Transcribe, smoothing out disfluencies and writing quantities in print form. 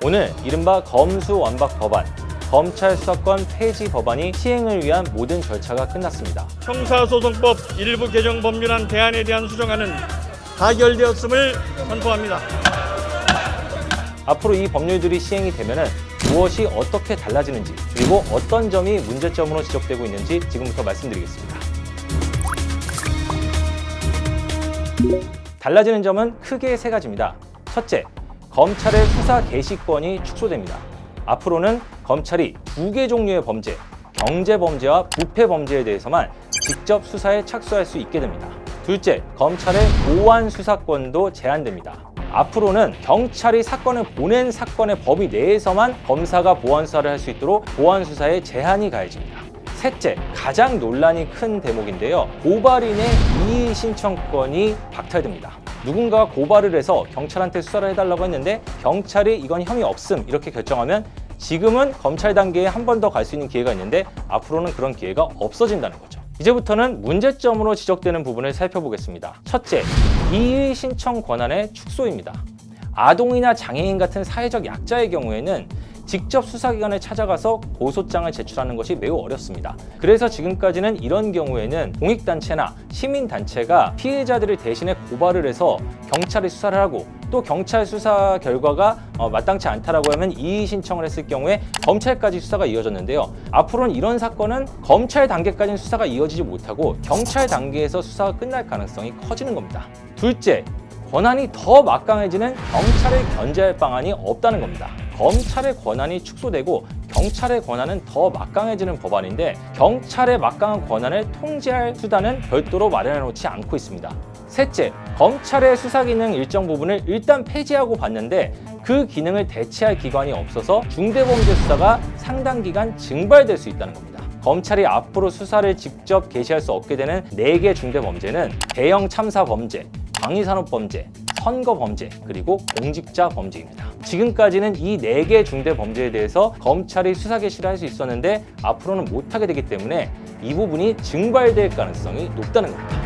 오늘 이른바 검수완박 법안, 검찰 수사권 폐지 법안이 시행을 위한 모든 절차가 끝났습니다. 형사소송법 일부 개정 법률안 대안에 대한 수정안은 가결되었음을 선포합니다. 앞으로 이 법률들이 시행이 되면은 무엇이 어떻게 달라지는지, 그리고 어떤 점이 문제점으로 지적되고 있는지 지금부터 말씀드리겠습니다. 달라지는 점은 크게 세 가지입니다. 첫째, 검찰의 수사 개시권이 축소됩니다. 앞으로는 검찰이 두 개 종류의 범죄, 경제범죄와 부패범죄에 대해서만 직접 수사에 착수할 수 있게 됩니다. 둘째, 검찰의 보완 수사권도 제한됩니다. 앞으로는 경찰이 사건을 보낸 사건의 범위 내에서만 검사가 보완 수사를 할 수 있도록 보완 수사에 제한이 가해집니다. 셋째, 가장 논란이 큰 대목인데요. 고발인의 이의 신청권이 박탈됩니다. 누군가가 고발을 해서 경찰한테 수사를 해달라고 했는데 경찰이 이건 혐의 없음 이렇게 결정하면 지금은 검찰 단계에 한 번 더 갈 수 있는 기회가 있는데 앞으로는 그런 기회가 없어진다는 거죠. 이제부터는 문제점으로 지적되는 부분을 살펴보겠습니다. 첫째, 이의 신청 권한의 축소입니다. 아동이나 장애인 같은 사회적 약자의 경우에는 직접 수사기관에 찾아가서 고소장을 제출하는 것이 매우 어렵습니다. 그래서 지금까지는 이런 경우에는 공익단체나 시민단체가 피해자들을 대신에 고발을 해서 경찰이 수사를 하고 또 경찰 수사 결과가 마땅치 않다라고 하면 이의 신청을 했을 경우에 검찰까지 수사가 이어졌는데요. 앞으로는 이런 사건은 검찰 단계까지는 수사가 이어지지 못하고 경찰 단계에서 수사가 끝날 가능성이 커지는 겁니다. 둘째, 권한이 더 막강해지는 경찰을 견제할 방안이 없다는 겁니다. 검찰의 권한이 축소되고 경찰의 권한은 더 막강해지는 법안인데 경찰의 막강한 권한을 통제할 수단은 별도로 마련해 놓지 않고 있습니다. 셋째, 검찰의 수사 기능 일정 부분을 일단 폐지하고 봤는데 그 기능을 대체할 기관이 없어서 중대범죄 수사가 상당 기간 증발될 수 있다는 겁니다. 검찰이 앞으로 수사를 직접 개시할 수 없게 되는 4개 중대범죄는 대형 참사 범죄, 방위산업범죄, 선거범죄, 그리고 공직자 범죄입니다. 지금까지는 이 4개 중대범죄에 대해서 검찰이 수사 개시를 할 수 있었는데 앞으로는 못하게 되기 때문에 이 부분이 증발될 가능성이 높다는 겁니다.